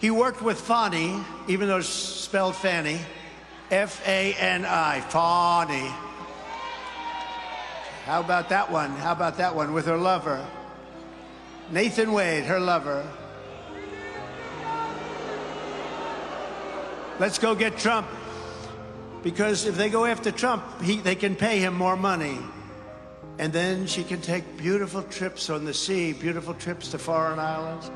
He worked with Fani, even though it's spelled Fanny, F-A-N-I, Fani. How about that one? How about that one with her lover? Nathan Wade, her lover. Let's go get Trump. Because if they go after Trump, they can pay him more money. And then she can take beautiful trips on the sea, beautiful trips to foreign islands.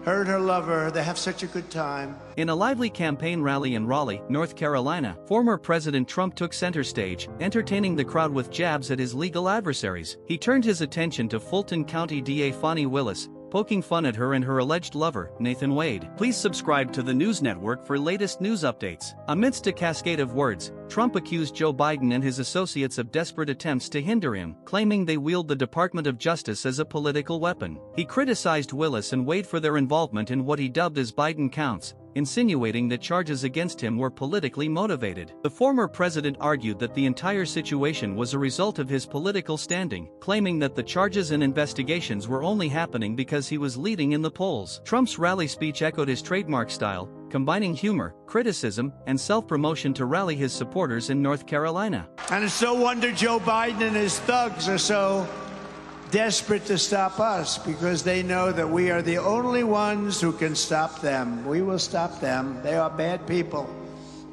Her and her lover, they have such a good time. In a lively campaign rally in Raleigh, North Carolina, former President Trump took center stage, entertaining the crowd with jabs at his legal adversaries. He turned his attention to Fulton County D.A. Fani Willis, poking fun at her and her alleged lover, Nathan Wade. Please subscribe to the News Network for latest news updates. Amidst a cascade of words, Trump accused Joe Biden and his associates of desperate attempts to hinder him, claiming they wield the Department of Justice as a political weapon. He criticized Willis and Wade for their involvement in what he dubbed as Biden counts, insinuating that charges against him were politically motivated. The former president argued that the entire situation was a result of his political standing, claiming that the charges and investigations were only happening because he was leading in the polls. Trump's rally speech echoed his trademark style, combining humor, criticism, and self-promotion to rally his supporters in North Carolina. And it's no wonder Joe Biden and his thugs are so desperate to stop us, because they know that we are the only ones who can stop them. We will stop them. They are bad people.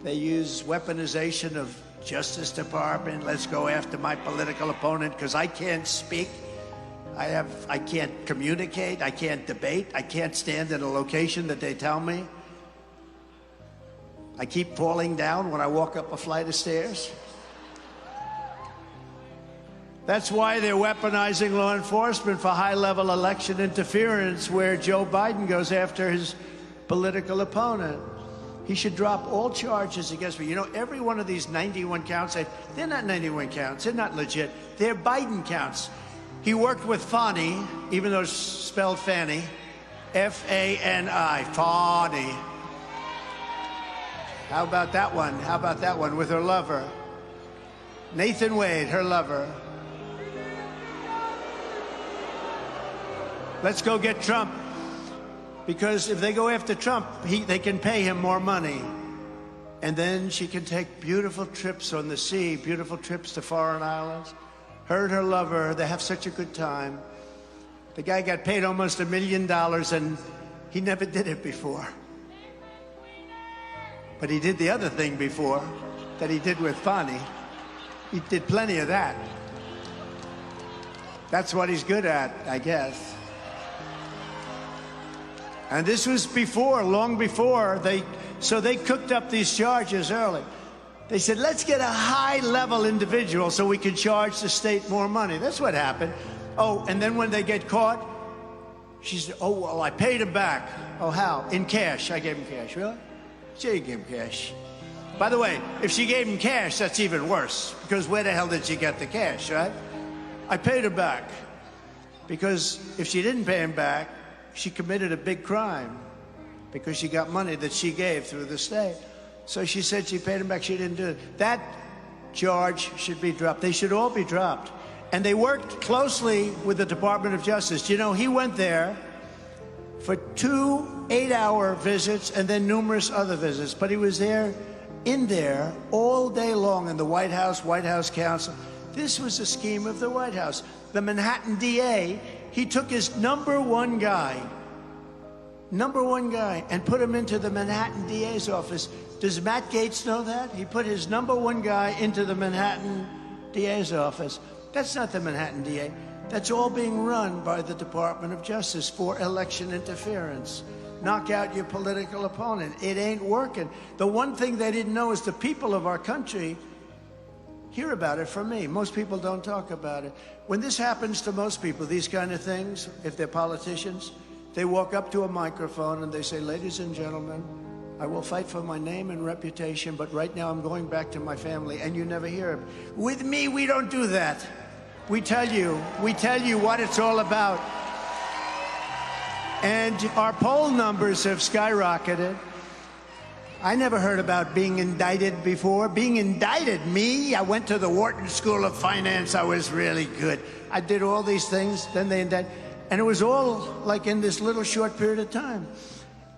They use weaponization of Justice Department. Let's go after my political opponent because I can't speak. I can't communicate. I can't debate. I can't stand in a location that they tell me. I keep falling down when I walk up a flight of stairs. That's why they're weaponizing law enforcement for high-level election interference, where Joe Biden goes after his political opponent. He should drop all charges against me. You know, every one of these 91 counts, they're not 91 counts. They're not legit. They're Biden counts. He worked with Fani, even though it's spelled Fanny, F-A-N-I, Fani. How about that one? How about that one with her lover? Nathan Wade, her lover. Let's go get Trump. Because if they go after Trump, they can pay him more money. And then she can take beautiful trips on the sea, beautiful trips to foreign islands. Her and her lover, they have such a good time. The guy got paid almost $1 million, and he never did it before. But he did the other thing before that he did with Fani. He did plenty of that. That's what he's good at, I guess. And this was before, long before, so they cooked up these charges early. They said, let's get a high-level individual so we can charge the state more money. That's what happened. Oh, and then when they get caught, she said, oh, well, I paid him back. Oh, how? In cash. I gave him cash. Really? She gave him cash. By the way, if she gave him cash, that's even worse, because where the hell did she get the cash, right? I paid her back, because if she didn't pay him back, she committed a big crime, because she got money that she gave through the state. So she said she paid him back. She didn't do it. That charge should be dropped. They should all be dropped. And they worked closely with the Department of Justice. You know, he went there for 2 8-hour visits and then numerous other visits. But he was there, in there, all day long in the White House Counsel. This was a scheme of the White House. The Manhattan D.A., he took his number one guy, and put him into the Manhattan DA's office. Does Matt Gaetz know that? He put his number one guy into the Manhattan DA's office. That's not the Manhattan DA. That's all being run by the Department of Justice for election interference. Knock out your political opponent. It ain't working. The one thing they didn't know is the people of our country hear about it from me. Most people don't talk about it. When this happens to most people, these kind of things, if they're politicians, they walk up to a microphone and they say, ladies and gentlemen, I will fight for my name and reputation, but right now I'm going back to my family, and you never hear it. With me, we don't do that. We tell you what it's all about. And our poll numbers have skyrocketed. I never heard about being indicted before. Being indicted, me? I went to the Wharton School of Finance. I was really good. I did all these things, then they indicted. And it was all like in this little short period of time.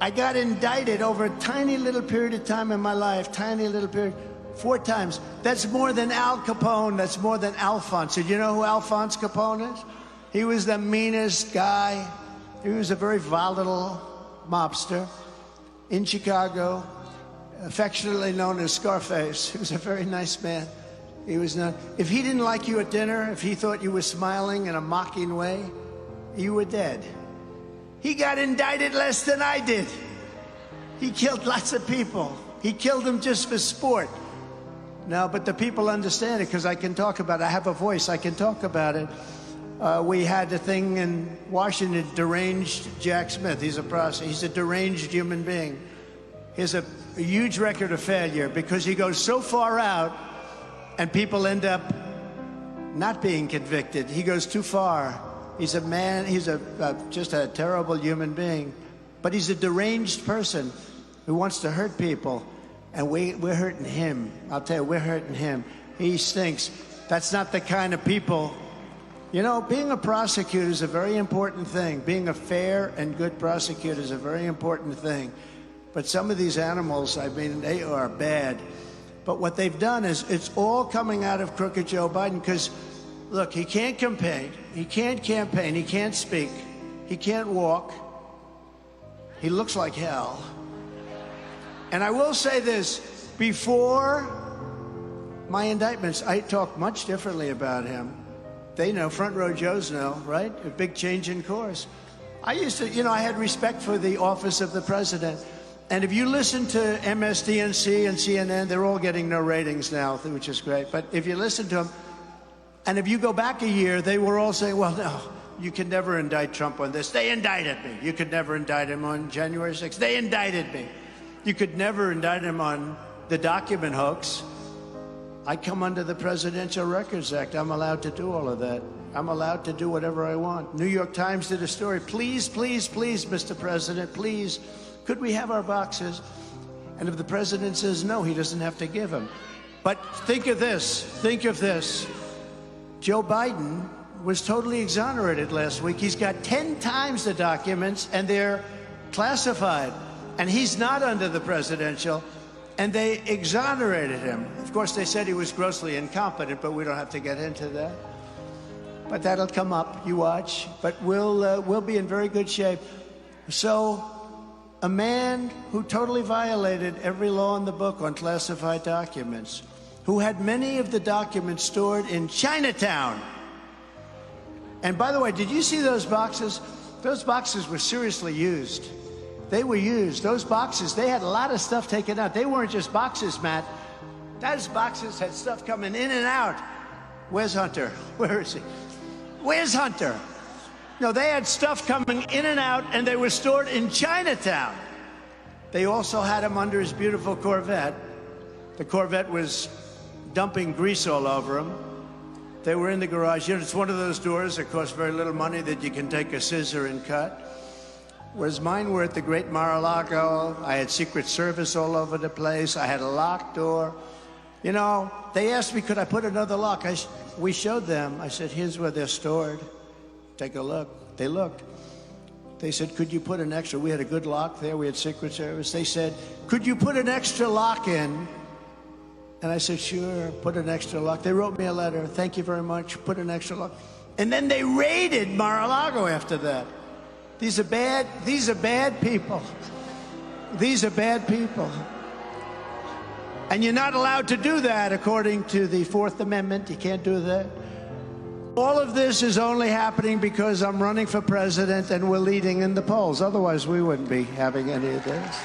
I got indicted over a tiny little period of time in my life, tiny little period, 4 times. That's more than Al Capone, that's more than Alphonse. Did you know who Alphonse Capone is? He was the meanest guy. He was a very volatile mobster in Chicago, affectionately known as Scarface. He was a very nice man. He was not. If he didn't like you at dinner, if he thought you were smiling in a mocking way, you were dead. He got indicted less than I did. He killed lots of people. He killed them just for sport. No, but the people understand it because I can talk about it. I have a voice. I can talk about it. We had a thing in Washington, deranged Jack Smith. He's a deranged human being. He has a huge record of failure because he goes so far out and people end up not being convicted. He goes too far. He's a man, he's just a terrible human being. But he's a deranged person who wants to hurt people. And we're hurting him. I'll tell you, we're hurting him. He stinks. That's not the kind of people. You know, being a prosecutor is a very important thing. Being a fair and good prosecutor is a very important thing. But some of these animals, I mean, they are bad. But what they've done is, it's all coming out of crooked Joe Biden because, look, he can't campaign. He can't campaign. He can't speak. He can't walk. He looks like hell. And I will say this, before my indictments, I talked much differently about him. They know, front row Joes know, right? A big change in course. I used to, you know, I had respect for the office of the president. And if you listen to MSDNC and CNN, they're all getting no ratings now, which is great. But if you listen to them, and if you go back a year, they were all saying, well, no, you can never indict Trump on this. They indicted me. You could never indict him on January 6th. They indicted me. You could never indict him on the document hoax. I come under the Presidential Records Act. I'm allowed to do all of that. I'm allowed to do whatever I want. New York Times did a story. Please, please, please, Mr. President, please, could we have our boxes? And if the president says no, he doesn't have to give them. But think of this. Think of this. Joe Biden was totally exonerated last week. He's got 10 times the documents, and they're classified. And he's not under the presidential, and they exonerated him. Of course, they said he was grossly incompetent, but we don't have to get into that. But that'll come up, you watch. But we'll be in very good shape. So, a man who totally violated every law in the book on classified documents, who had many of the documents stored in Chinatown. And by the way, did you see those boxes? Those boxes were seriously used. They were used. Those boxes, they had a lot of stuff taken out. They weren't just boxes, Matt. Those boxes had stuff coming in and out. Where's Hunter? Where is he? Where's Hunter? No, they had stuff coming in and out, and they were stored in Chinatown. They also had him under his beautiful Corvette. The Corvette was dumping grease all over him. They were in the garage. You know, it's one of those doors that costs very little money that you can take a scissor and cut. Whereas mine were at the Great Mar-a-Lago. I had Secret Service all over the place. I had a locked door. You know, they asked me, could I put another lock? We showed them. I said, here's where they're stored. Take a look. They looked. They said, could you put an extra? We had a good lock there. We had Secret Service. They said, could you put an extra lock in? And I said, sure, put an extra lock. They wrote me a letter. Thank you very much. Put an extra lock. And then they raided Mar-a-Lago after that. These are bad people. These are bad people. And you're not allowed to do that according to the Fourth Amendment. You can't do that. All of this is only happening because I'm running for president and we're leading in the polls. Otherwise, we wouldn't be having any of this.